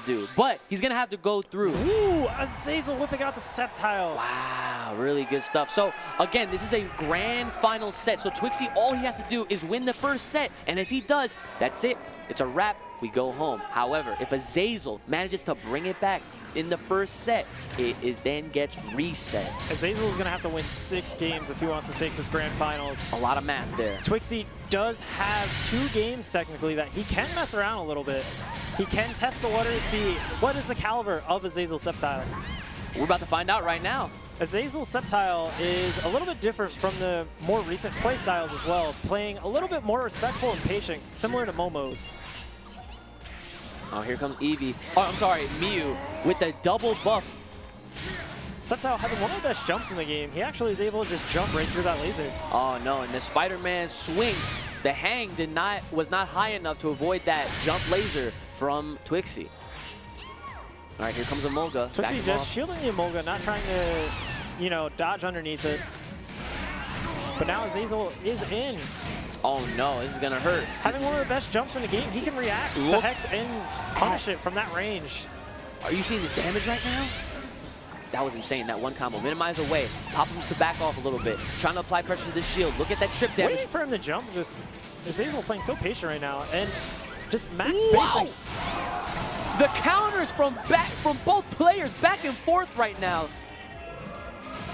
do, but he's gonna have to go through. Ooh, AZAZEL whipping out the Sceptile. Wow, really good stuff. So again, this is a grand final set. So TWIXXIE, all he has to do is win the first set, and if he does, that's it. It's a wrap. We go home. However, if AZAZEL manages to bring it back in the first set, it then gets reset. AZAZEL is gonna have to win 6 games if he wants to take this grand finals. A lot of math there. TWIXXIE does have 2 games technically that he can mess around a little bit. He can test the waters, see what is the caliber of AZAZEL Sceptile. We're about to find out right now. AZAZEL Sceptile is a little bit different from the more recent play styles as well, playing a little bit more respectful and patient, similar to Momo's. Oh, here comes Eevee. Oh, I'm sorry, Miyu with the double buff. Sceptile having one of the best jumps in the game. He actually is able to just jump right through that laser. Oh no, and the Spider-Man swing, the hang was not high enough to avoid that jump laser from TWIXXIE. All right, here comes Emolga. TWIXXIE just shielding the Emolga, not trying to, dodge underneath it. But now AZAZEL is in. Oh no, this is gonna hurt. Having one of the best jumps in the game, he can react to Hex and punish it from that range. Are you seeing this damage right now? That was insane, that one combo. Minimize away, pop him to back off a little bit. Trying to apply pressure to the shield. Look at that trip damage. Waiting for him to jump, just AZAZEL playing so patient right now. And just max spacing. The counters from both players back and forth right now.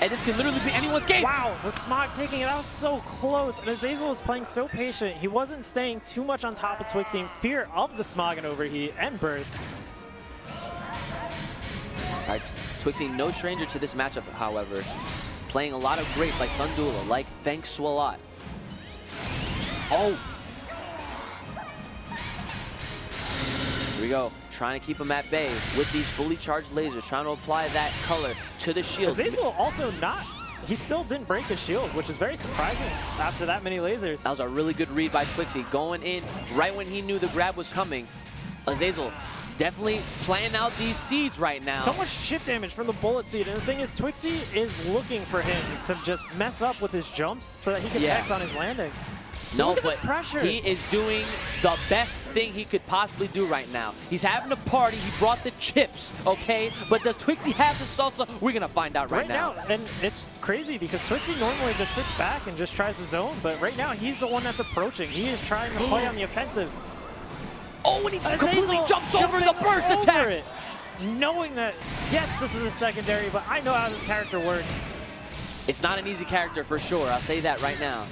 And this could literally be anyone's game. Wow, the Smog taking it out so close. And AZAZEL was playing so patient. He wasn't staying too much on top of TWIXXIE in fear of the Smog and overheat and burst. All right, TWIXXIE, no stranger to this matchup, however. Playing a lot of greats like Sundula, like Thanks a lot. Oh! Here we go, trying to keep him at bay with these fully charged lasers, trying to apply that color to the shield. AZAZEL also he still didn't break the shield, which is very surprising after that many lasers. That was a really good read by TWIXXIE, going in right when he knew the grab was coming. AZAZEL definitely playing out these seeds right now. So much chip damage from the bullet seed, and the thing is, TWIXXIE is looking for him to just mess up with his jumps so that he can Hex on his landing. No, look at but this pressure. He is doing the best thing he could possibly do right now. He's having a party. He brought the chips, okay? But does TWIXXIE have the salsa? We're going to find out right now. And it's crazy because TWIXXIE normally just sits back and just tries to zone, but right now he's the one that's approaching. He is trying to play on the offensive. Oh, and he completely jumps over the burst attack. Knowing that, yes, this is a secondary, but I know how this character works. It's not an easy character for sure. I'll say that right now.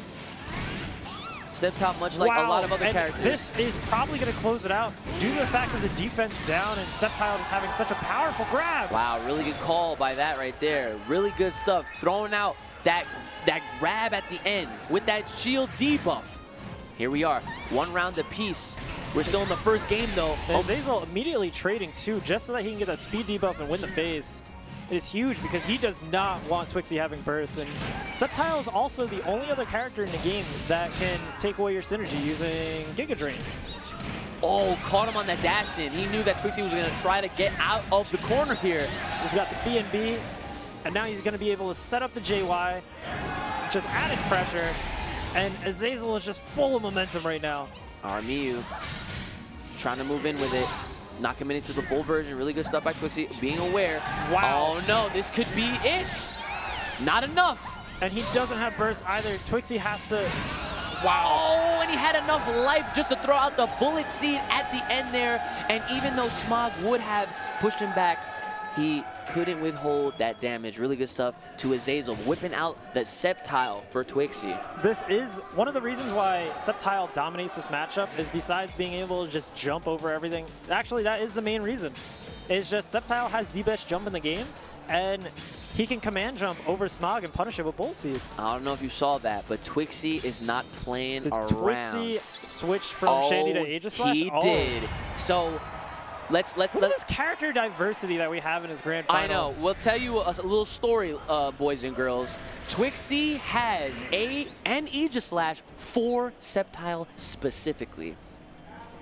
Sceptile, much like a lot of other characters. This is probably going to close it out due to the fact of the defense down and Sceptile just having such a powerful grab. Wow, really good call by that right there. Really good stuff. Throwing out that grab at the end with that shield debuff. Here we are, 1 round apiece. We're still in the first game though. AZAZEL immediately trading too, just so that he can get that speed debuff and win the phase. It is huge because he does not want TWIXXIE having burst, and Sceptile is also the only other character in the game that can take away your synergy using Giga Drain. Oh, caught him on that dash in. He knew that TWIXXIE was going to try to get out of the corner here. We've got the BNB, and now he's going to be able to set up the JY, just added pressure, and AZAZEL is just full of momentum right now. Miyu trying to move in with it. Not committing to the full version. Really good stuff by TWIXXIE. Being aware. Wow. Oh no, this could be it. Not enough. And he doesn't have burst either. TWIXXIE has to. Wow. Oh, and he had enough life just to throw out the bullet seed at the end there. And even though Smog would have pushed him back, he couldn't withhold that damage. Really good stuff to AZAZEL, whipping out the Sceptile for TWIXXIE. This is one of the reasons why Sceptile dominates this matchup, is besides being able to just jump over everything. Actually, that is the main reason. It's just Sceptile has the best jump in the game, and he can command jump over Smog and punish it with Bullet Seed. I don't know if you saw that, but TWIXXIE is not playing around. Did TWIXXIE switch from Shandy to Aegislash? He did. So Let's look at this character diversity that we have in his grand finals. I know. We'll tell you a little story, boys and girls. TWIXXIE has an Aegislash for Sceptile specifically.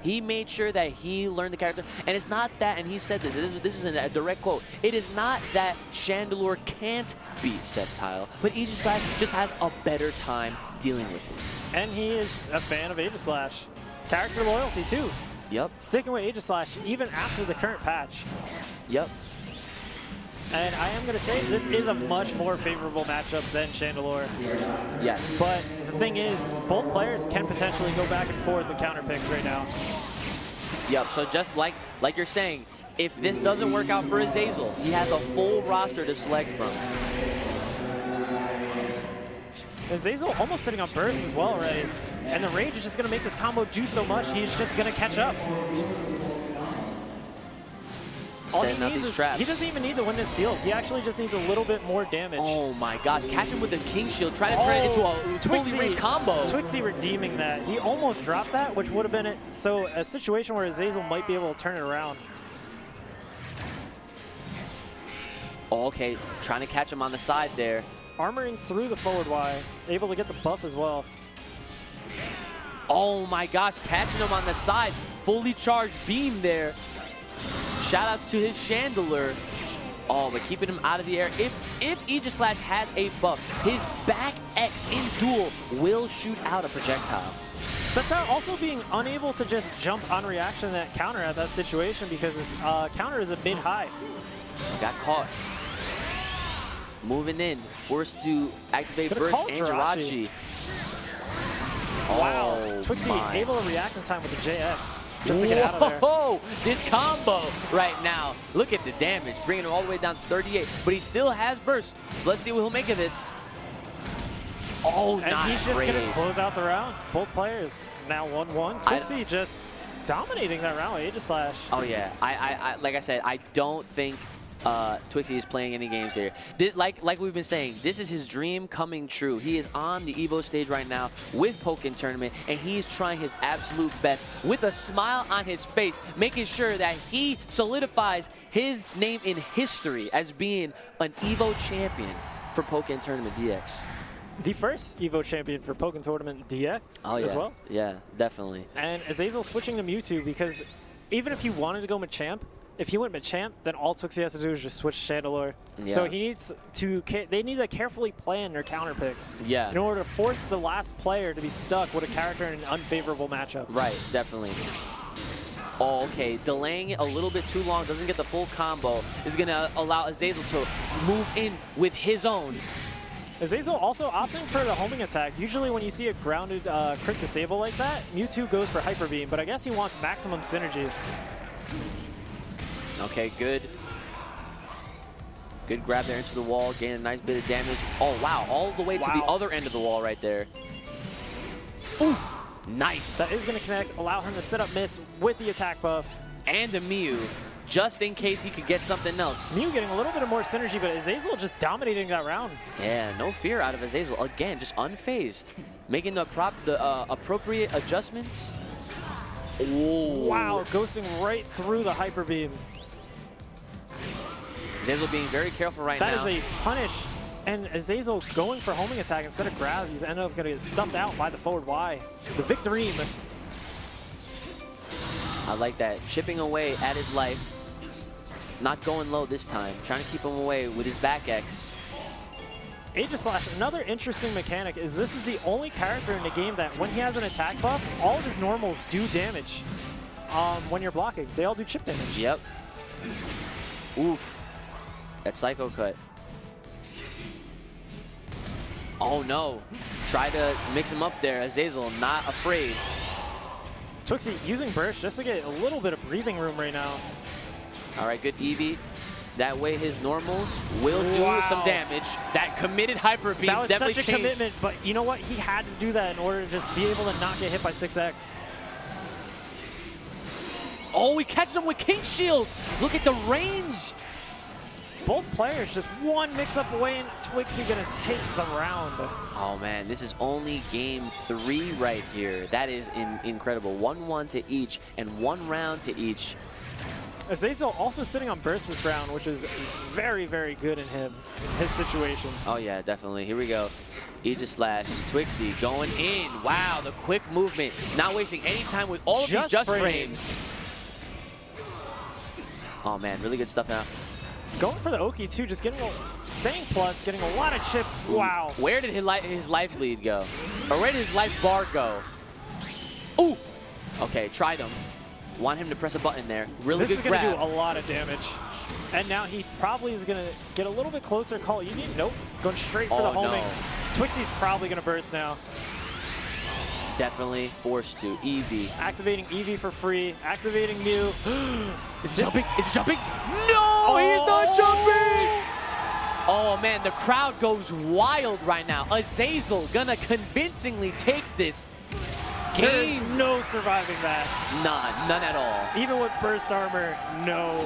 He made sure that he learned the character, and it's not that, and he said this is a direct quote, it is not that Chandelure can't beat Sceptile, but Aegislash just has a better time dealing with him. And he is a fan of Aegislash. Character loyalty too. Yep. Sticking with Aegislash even after the current patch. Yep. And I am going to say this is a much more favorable matchup than Chandelure. Yes. But the thing is, both players can potentially go back and forth with counter picks right now. Yep, so just like you're saying, if this doesn't work out for AZAZEL, he has a full roster to select from. And AZAZEL almost sitting on burst as well, right? And the Rage is just going to make this combo do so much, he's just going to catch up. Setting up these traps. He doesn't even need to win this field. He actually just needs a little bit more damage. Oh my gosh, catch him with the King Shield, try to turn it into a fully ranged combo. TWIXXIE redeeming that. He almost dropped that, which would have been a situation where AZAZEL might be able to turn it around. Oh, okay, trying to catch him on the side there. Armoring through the forward Y, able to get the buff as well. Oh my gosh, catching him on the side. Fully charged beam there. Shoutouts to his Chandelure. Oh, but keeping him out of the air. If Aegislash has a buff, his back X in duel will shoot out a projectile. Septile also being unable to just jump on reaction to that counter at that situation because his counter is a mid-high. Got caught. Moving in, forced to activate burst and Jirachi. Wow, Oh, TWIXXIE able to react in time with the JX. Just to get out of there. Whoa, this combo right now. Look at the damage, bringing him all the way down to 38, but he still has burst. So let's see what he'll make of this. Oh, and not he's just great. going to close out the round. Both players now 1-1. TWIXXIE just dominating that round with Aegislash. Oh yeah, I like I said, I don't think TWIXXIE is playing any games here. Like we've been saying, this is his dream coming true. He is on the EVO stage right now with Pokkén tournament, and he is trying his absolute best with a smile on his face, making sure that he solidifies his name in history as being an EVO champion for Pokkén Tournament DX. The first EVO champion for Pokkén Tournament DX as well. Yeah, definitely. And AZAZEL switching to Mewtwo because even if he wanted to go Machamp, if he went Machamp, then all TWIXXIE has to do is just switch Chandelure. Yeah. So he needs to, they need to carefully plan their counter picks Yeah. in order to force the last player to be stuck with a character in an unfavorable matchup. Right, definitely. Oh, okay, delaying it a little bit too long, doesn't get the full combo, is gonna allow AZAZEL to move in with his own. AZAZEL also opting for the homing attack. Usually when you see a grounded crit disable like that, Mewtwo goes for Hyper Beam, but I guess he wants maximum synergy. Okay, good. Good grab there into the wall, gain a nice bit of damage. Oh, wow, all the way to the other end of the wall right there. Ooh, nice. That is going to connect, allow him to set up miss with the attack buff. And a Mew, just in case he could get something else. Mew getting a little bit of more synergy, but AZAZEL just dominating that round. Yeah, no fear out of AZAZEL. Again, just unfazed. Making the appropriate adjustments. Ooh. Wow, ghosting right through the Hyper Beam. AZAZEL being very careful right now. That is a punish. And AZAZEL going for homing attack instead of grab. He's ended up going to get stumped out by the forward Y. The victory. I like that. Chipping away at his life. Not going low this time. Trying to keep him away with his back X. Aegislash, another interesting mechanic is this is the only character in the game that when he has an attack buff, all of his normals do damage when you're blocking. They all do chip damage. Yep. Oof. That Psycho Cut. Oh no. Try to mix him up there. AZAZEL not afraid. TWIXXIE using Burst just to get a little bit of breathing room right now. All right, good Eevee. That way his normals will do some damage. That committed Hyper Beam that was definitely such a changed. commitment, but you know what? He had to do that in order to just be able to not get hit by 6X. Oh, he catches him with King Shield. Look at the range. Both players just one mix-up away, and TWIXXIE gonna take the round. Oh man, this is only game 3 right here. That is incredible. 1-1 to each and 1 round to each. AZAZEL also sitting on burst this round, which is very, very good in his situation. Oh yeah, definitely. Here we go. Aegislash, TWIXXIE going in. Wow, the quick movement. Not wasting any time with all of these just frames. Oh man, really good stuff now. Going for the Oki too, just staying plus, getting a lot of chip. Wow. Where did his life lead go? Or where did his life bar go? Ooh. Okay, tried him. Want him to press a button there. Really This good is going to grab. do a lot of damage. And now he probably is going to get a little bit closer. Call Eevee. Nope. Going straight for the homing. No. TWIXXIE's probably going to burst now. Definitely forced to. Eevee. Activating Eevee for free. Activating Mew. Is he jumping? Is he jumping? No, he's not jumping! Oh man, the crowd goes wild right now. Azazel gonna convincingly take this There's game. no surviving that. None at all. Even with burst armor, no.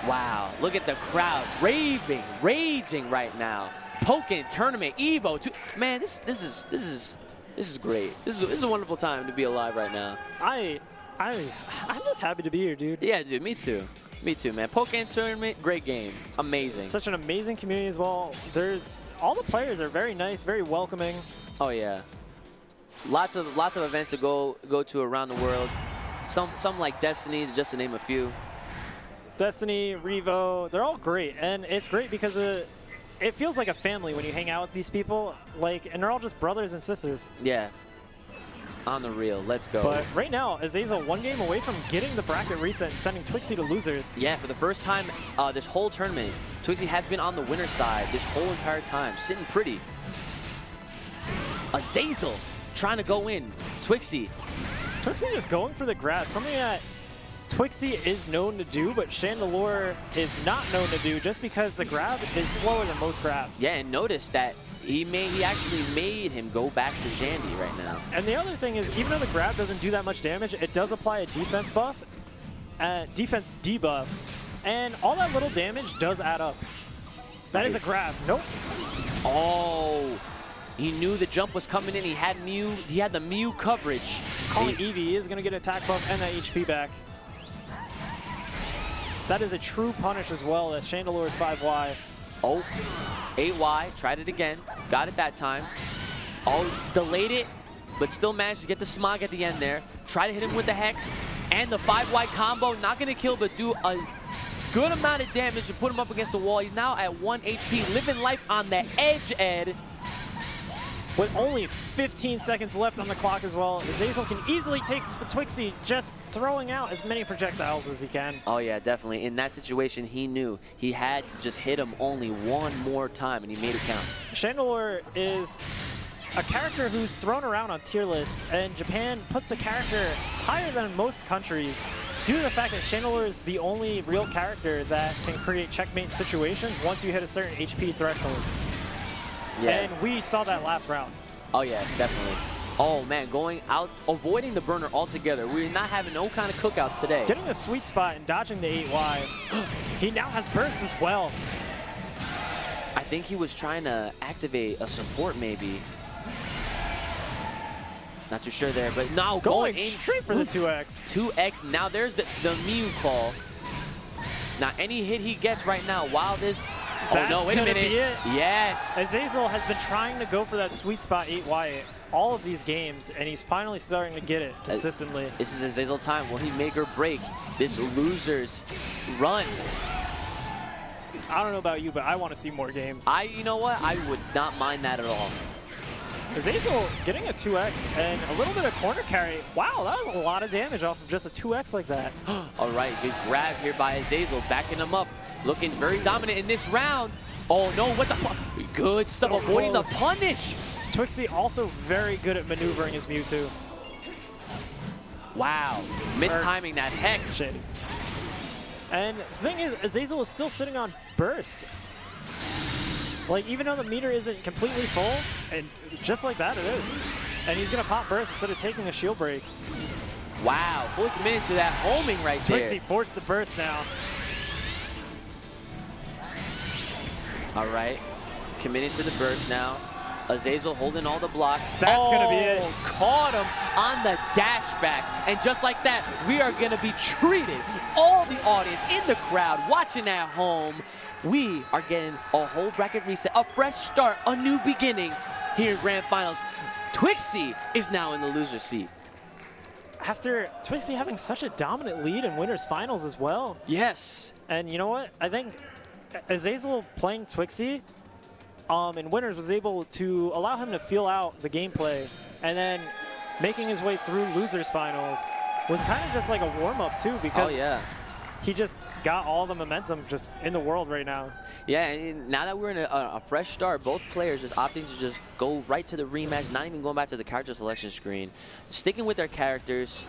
Wow, look at the crowd raving, raging right now. Pokkén tournament, Evo, man, this is great. This is a wonderful time to be alive right now. I'm just happy to be here, dude. Yeah, dude, me too. Me too, man. Pokkén tournament, great game, amazing. Such an amazing community as well. All the players are very nice, very welcoming. Oh yeah, lots of events to go to around the world. Some like Destiny, just to name a few. Destiny, Revo, they're all great, and it's great because it feels like a family when you hang out with these people, and they're all just brothers and sisters. Yeah, on the real, let's go. But right now, Azazel one game away from getting the bracket reset and sending TWIXXIE to losers. Yeah, for the first time this whole tournament, TWIXXIE has been on the winner's side this whole entire time, sitting pretty. Azazel trying to go in. TWIXXIE. TWIXXIE just going for the grab, something that TWIXXIE is known to do, but Chandelure is not known to do just because the grab is slower than most grabs. Yeah, and notice that he actually made him go back to Shandy right now. And the other thing is, even though the grab doesn't do that much damage, it does apply a defense buff, defense debuff, and all that little damage does add up. That is a grab. Nope. Oh, he knew the jump was coming in. He had the Mew coverage. Calling Eevee is going to get an attack buff and that HP back. That is a true punish as well. That Chandelure's 5Y. Oh, 8Y, tried it again. Got it that time. Oh, delayed it, but still managed to get the smog at the end there. Try to hit him with the Hex and the 5Y combo. Not going to kill, but do a good amount of damage to put him up against the wall. He's now at 1 HP, living life on the edge, Ed. With only 15 seconds left on the clock as well, Azazel can easily take TWIXXIE, just throwing out as many projectiles as he can. Oh yeah, definitely. In that situation, he knew he had to just hit him only one more time, and he made it count. Chandelure is a character who's thrown around on tier lists, and Japan puts the character higher than most countries due to the fact that Chandelure is the only real character that can create checkmate situations once you hit a certain HP threshold. Yeah. And we saw that last round. Oh yeah, definitely. Oh man, going out, avoiding the burner altogether. We're not having no kind of cookouts today. Getting the sweet spot and dodging the 8Y. He now has burst as well. I think he was trying to activate a support maybe. Not too sure there, but no, Going in straight for the 2X. 2X. Now there's the Mew call. Now any hit he gets right now, while this... That's oh no, wait a gonna minute. be it. Yes. Azazel has been trying to go for that sweet spot 8Y all of these games, and he's finally starting to get it consistently. This is Azazel time. Will he make or break this loser's run? I don't know about you, but I want to see more games. You know what? I would not mind that at all. Azazel getting a 2X and a little bit of corner carry. Wow, that was a lot of damage off of just a 2X like that. All right, good grab here by Azazel, backing him up. Looking very dominant in this round. Oh no, what the good stuff, So avoiding close. the punish. TWIXXIE also very good at maneuvering his Mewtwo. Wow, mistiming that Hex. Shit. And the thing is, Azazel is still sitting on burst. Like, even though the meter isn't completely full, and just like that it is. And he's gonna pop burst instead of taking a shield break. Wow, fully committed to that homing right there. TWIXXIE forced the burst now. All right, committed to the burst now. Azazel holding all the blocks. That's gonna be it. Caught him on the dash back. And just like that, we are gonna be treated, all the audience in the crowd, watching at home. We are getting a whole bracket reset, a fresh start, a new beginning here in Grand Finals. TWIXXIE is now in the loser seat. After TWIXXIE having such a dominant lead in Winners Finals as well. Yes. And you know what? I think Azazel playing TWIXXIE in Winners was able to allow him to feel out the gameplay, and then making his way through Losers Finals was kind of just like a warm-up too, because he just got all the momentum just in the world right now. Yeah, and now that we're in a fresh start, both players just opting to just go right to the rematch, not even going back to the character selection screen, sticking with their characters.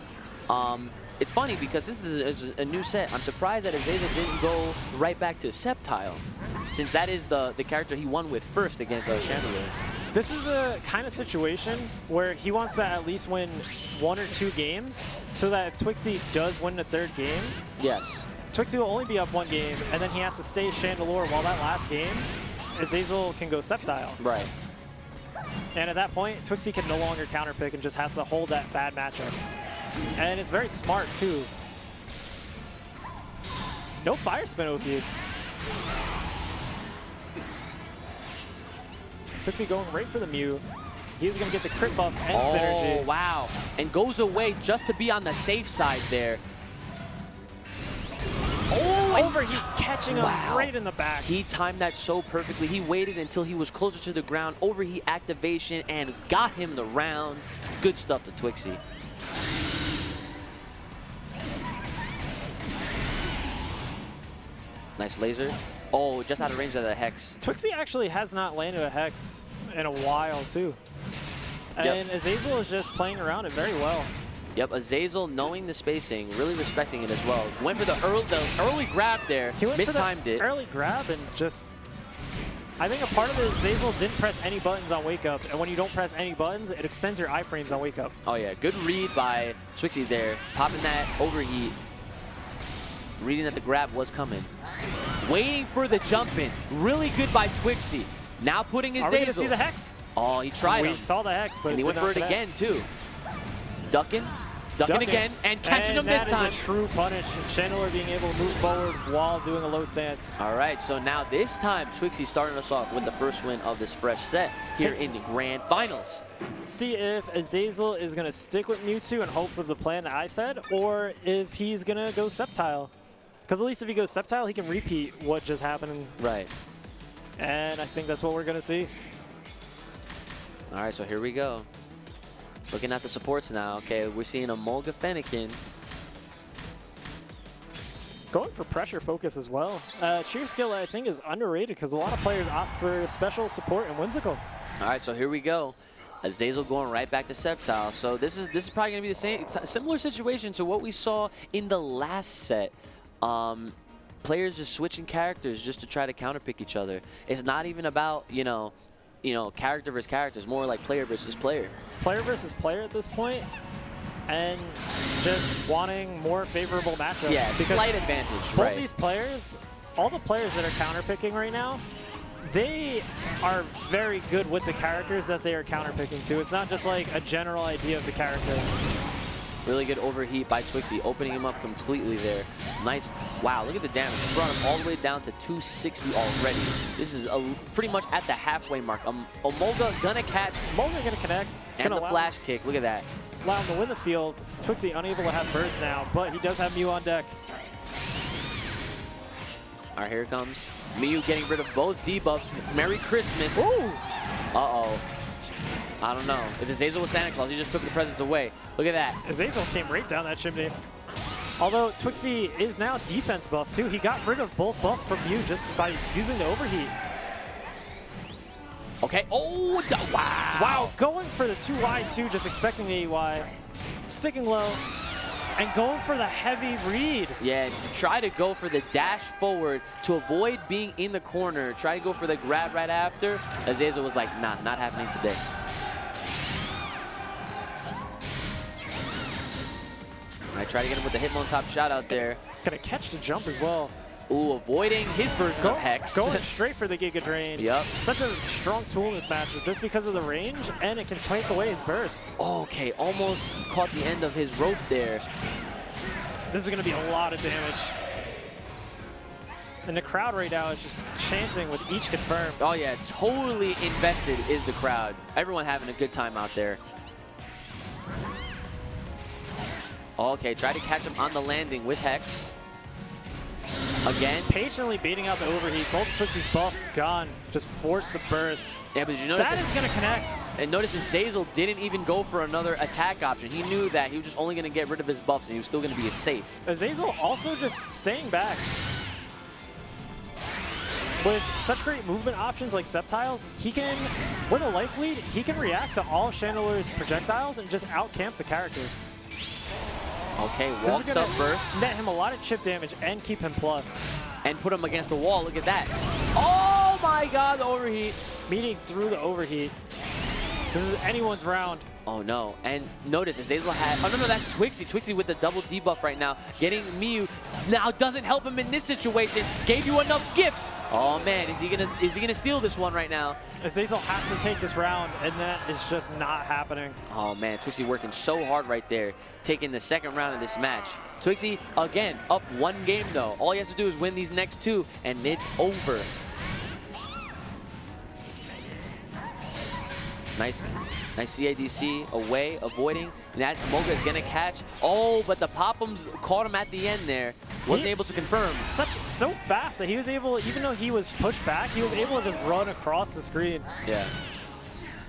It's funny because since this is a new set, I'm surprised that AZAZEL didn't go right back to Sceptile, since that is the character he won with first against Chandelier. This is a kind of situation where he wants to at least win 1 or 2 games, so that if TWIXXIE does win the 3rd game, TWIXXIE will only be up 1 game, and then he has to stay Chandelure while that last game, AZAZEL can go Sceptile. Right. And at that point, TWIXXIE can no longer counterpick and just has to hold that bad matchup. And it's very smart, too. No fire spin OP. TWIXXIE going right for the Mew. He's going to get the crit buff and synergy. Oh, wow. And goes away just to be on the safe side there. Oh, overheat catching him right in the back. He timed that so perfectly. He waited until he was closer to the ground, overheat activation, and got him the round. Good stuff to TWIXXIE. Nice laser. Oh, just out of range of the Hex. TWIXXIE actually has not landed a Hex in a while, too. And AZAZEL is just playing around it very well. Yep, AZAZEL knowing the spacing, really respecting it as well. Went for the early grab there, he went mistimed for the it. Early grab and just... I think a part of it is AZAZEL didn't press any buttons on Wake Up, and when you don't press any buttons, it extends your iframes on Wake Up. Oh yeah, good read by TWIXXIE there, popping that overheat, reading that the grab was coming. Waiting for the jump in, really good by TWIXXIE. Now putting his Are we gonna see the Hex? Oh, he tried We him. saw the Hex, but And he went for it again too. Ducking again, and catching him this time. That is a true punish. Chandelier being able to move forward while doing a low stance. All right, so now this time, TWIXXIE starting us off with the first win of this fresh set here in the Grand Finals. See if AZAZEL is going to stick with Mewtwo in hopes of the plan that I said, or if he's going to go Sceptile. Because at least if he goes Sceptile, he can repeat what just happened. Right. And I think that's what we're going to see. All right, so here we go. Looking at the supports now. Okay, we're seeing a Mulga Fennekin. Going for pressure focus as well. Cheer skill, I think, is underrated because a lot of players opt for special support and Whimsical. All right, so here we go. AZAZEL going right back to Sceptile. So this is probably going to be the same similar situation to what we saw in the last set. Players just switching characters just to try to counterpick each other. It's not even about, you know, character versus character. It's more like player versus player. It's player versus player at this point, and just wanting more favorable matchups. Yeah, slight advantage. Both these players, all the players that are counterpicking right now, they are very good with the characters that they are counterpicking to. It's not just like a general idea of the character. Really good overheat by TWIXXIE, opening him up completely there. Nice. Wow, look at the damage. Brought him all the way down to 260 already. This is pretty much at the halfway mark. Omolga gonna catch. Omolga gonna connect. It's and gonna the flash kick. Look at that. Allow him to win the field. TWIXXIE unable to have burst now, but he does have Mew on deck. All right, here it comes. Mew getting rid of both debuffs. Merry Christmas. Ooh. Uh-oh. I don't know. If AZAZEL was Santa Claus, he just took the presents away. Look at that. AZAZEL came right down that chimney. Although TWIXXIE is now defense buff too. He got rid of both buffs from Mew just by using the overheat. Okay. Oh, wow. Wow, going for the 2Y too, just expecting the AY. Sticking low and going for the heavy read. Yeah, try to go for the dash forward to avoid being in the corner. Try to go for the grab right after. AZAZEL was like, nah, not happening today. I try to get him with the Hitmon top shot out there. Gonna catch the jump as well. Ooh, avoiding his version of Hex. Going straight for the Giga Drain. Yep. Such a strong tool in this matchup just because of the range, and it can tank away his burst. Okay, almost caught the end of his rope there. This is gonna be a lot of damage. And the crowd right now is just chanting with each confirm. Oh yeah, totally invested is the crowd. Everyone having a good time out there. Okay, try to catch him on the landing with Hex. Again. Patiently baiting out the overheat. Both TWIXXIE's buffs gone. Just force the burst. Yeah, but did you notice that is going to connect? And notice that AZAZEL didn't even go for another attack option. He knew that he was just only going to get rid of his buffs and he was still going to be safe. AZAZEL also just staying back. With such great movement options like Sceptiles, he can, with a life lead, he can react to all Chandeler's projectiles and just out-camp the character. Okay, walks up first. Net him a lot of chip damage and keep him plus. And put him against the wall. Look at that. Oh my god, the overheat. Meeting through the overheat. This is anyone's round. Oh no, and notice AZAZEL had, oh no, that's TWIXXIE. TWIXXIE with the double debuff right now. Getting Miyu now doesn't help him in this situation. Gave you enough gifts. Oh man, is he gonna steal this one right now? AZAZEL has to take this round, and that is just not happening. Oh man, TWIXXIE working so hard right there, taking the second round of this match. TWIXXIE, again, up 1 game though. All he has to do is win these next 2, and it's over. Nice CADC away, avoiding. That Moga is gonna catch. Oh, but the Pop'ems caught him at the end there. Wasn't able to confirm. So fast that he was able, even though he was pushed back, he was able to just run across the screen. Yeah.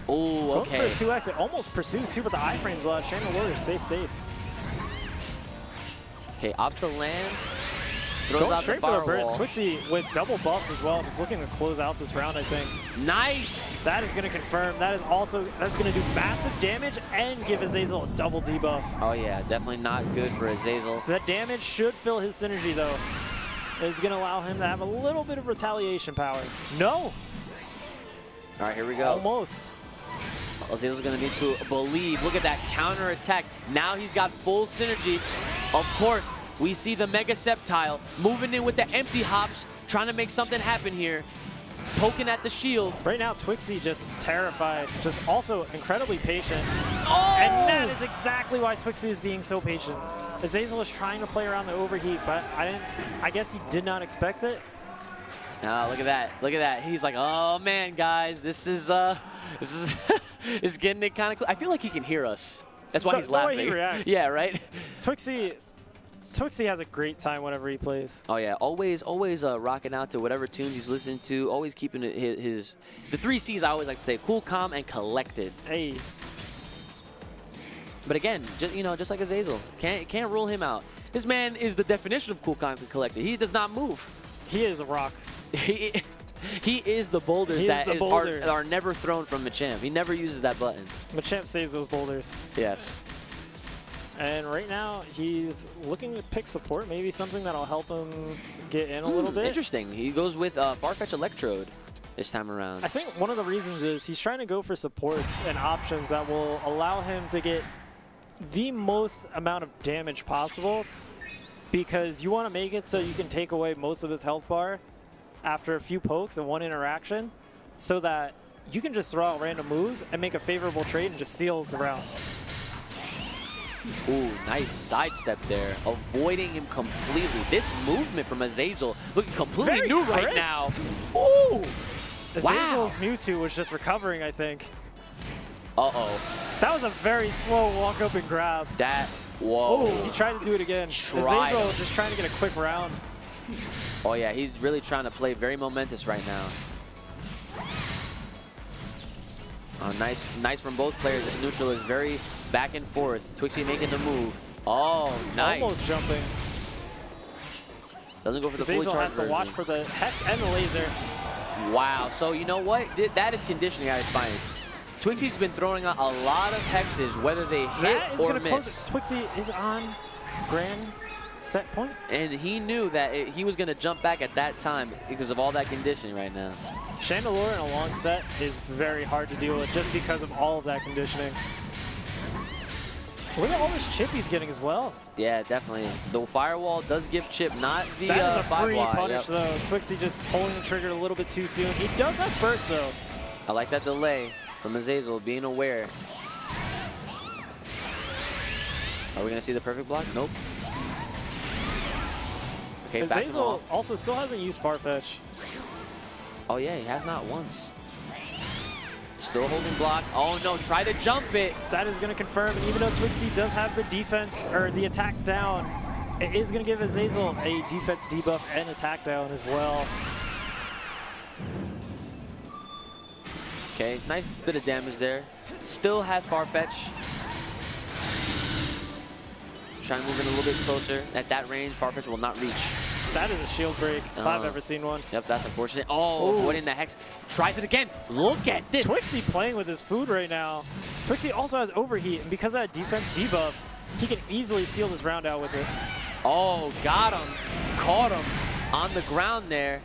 Oh, okay. Going for the 2x, it almost pursued too, but the iframe's left. Chandelure, stay safe. Okay, opts to land. Throws Going out straight the for the firewall. burst. TWIXXIE with double buffs as well, just looking to close out this round, I think. Nice! That is going to confirm. That's going to do massive damage and give AZAZEL a double debuff. Oh yeah, definitely not good for AZAZEL. That damage should fill his synergy though. It's going to allow him to have a little bit of retaliation power. No! All right, here we go. Almost. AZAZEL's gonna need to believe. Look at that counter attack. Now he's got full synergy. Of course, we see the Mega Sceptile moving in with the empty hops, trying to make something happen here. Poking at the shield. Right now, TWIXXIE just terrified, just also incredibly patient. Oh! And that is exactly why TWIXXIE is being so patient. AZAZEL is trying to play around the overheat, but I guess he did not expect it. Look at that. Look at that. He's like, oh man, guys, this is is getting it kind of. I feel like he can hear us. That's why he's laughing. The way he reacts. Yeah, right. TWIXXIE has a great time whenever he plays. Oh yeah, always rocking out to whatever tunes he's listening to. Always keeping the 3 C's. I always like to say: cool, calm, and collected. Hey. But again, just like AZAZEL, can't rule him out. This man is the definition of cool, calm, and collected. He does not move. He is a rock. He is the boulders are never thrown from Machamp. He never uses that button. Machamp saves those boulders. Yes. And right now, he's looking to pick support, maybe something that'll help him get in a little bit. Interesting. He goes with Farfetch Electrode this time around. I think one of the reasons is he's trying to go for supports and options that will allow him to get the most amount of damage possible, because you want to make it so you can take away most of his health bar after a few pokes and 1 interaction, so that you can just throw out random moves and make a favorable trade and just seal the round. Ooh, nice sidestep there, avoiding him completely. This movement from AZAZEL looking completely Very new crisp. right now. Ooh! AZAZEL's Mewtwo was just recovering, I think. Uh-oh. That was a very slow walk up and grab. Whoa. Oh, he tried to do it again. AZAZEL just trying to get a quick round. Oh yeah, he's really trying to play very momentous right now. Oh, nice from both players. This neutral is very back and forth. TWIXXIE making the move. Oh, nice. Almost jumping. Doesn't go for the fully AZAZEL charged has to watch for the Hex and the laser. Wow, so you know what? That is conditioning at its finest. TWIXXIE's been throwing out a lot of hexes, whether they hit or miss. TWIXXIE is on grand set point. And he knew that he was going to jump back at that time because of all that conditioning right now. Chandelure in a long set is very hard to deal with just because of all of that conditioning. Look at all this chip he's getting as well. Yeah, definitely. The firewall does give chip, not the that is a free 5Y. punish though. TWIXXIE just pulling the trigger a little bit too soon. He does have burst though. I like that delay from AZAZEL, being aware. Are we going to see the perfect block? Nope. Okay, back him AZAZEL off. also still hasn't used Farfetch. Oh yeah, he has not once. Still holding block. Oh no, try to jump it. That is going to confirm, and even though TWIXXIE does have the defense, or the attack down, It is going to give AZAZEL a defense debuff and attack down as well. Okay, nice bit of damage there. Still has Farfetch. Trying to move in a little bit closer. At that range, Farfetch will not reach. That is a shield break if I've ever seen one. Yep, that's unfortunate. Oh, avoiding the Hex. Tries it again. Look at this. TWIXXIE playing with his food right now. TWIXXIE also has overheat, and because of that defense debuff, he can easily seal this round out with it. Oh, got him. Caught him on the ground there.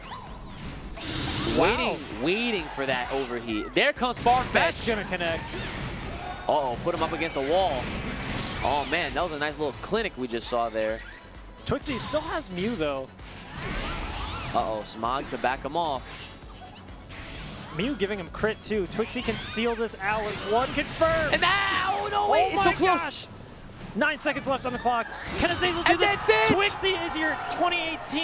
Wow. Waiting for that overheat. There comes Farfetch. That's going to connect. Uh-oh, put him up against the wall. Oh, man, that was a nice little clinic we just saw there. TWIXXIE still has Mew, though. Uh-oh, Smog to back him off. Mew giving him crit, too. TWIXXIE can seal this out with one confirmed. And now, oh, no, wait, it's so close. Gosh. 9 seconds left on the clock. Can AZAZEL do And this? that's it. TWIXXIE is your 2018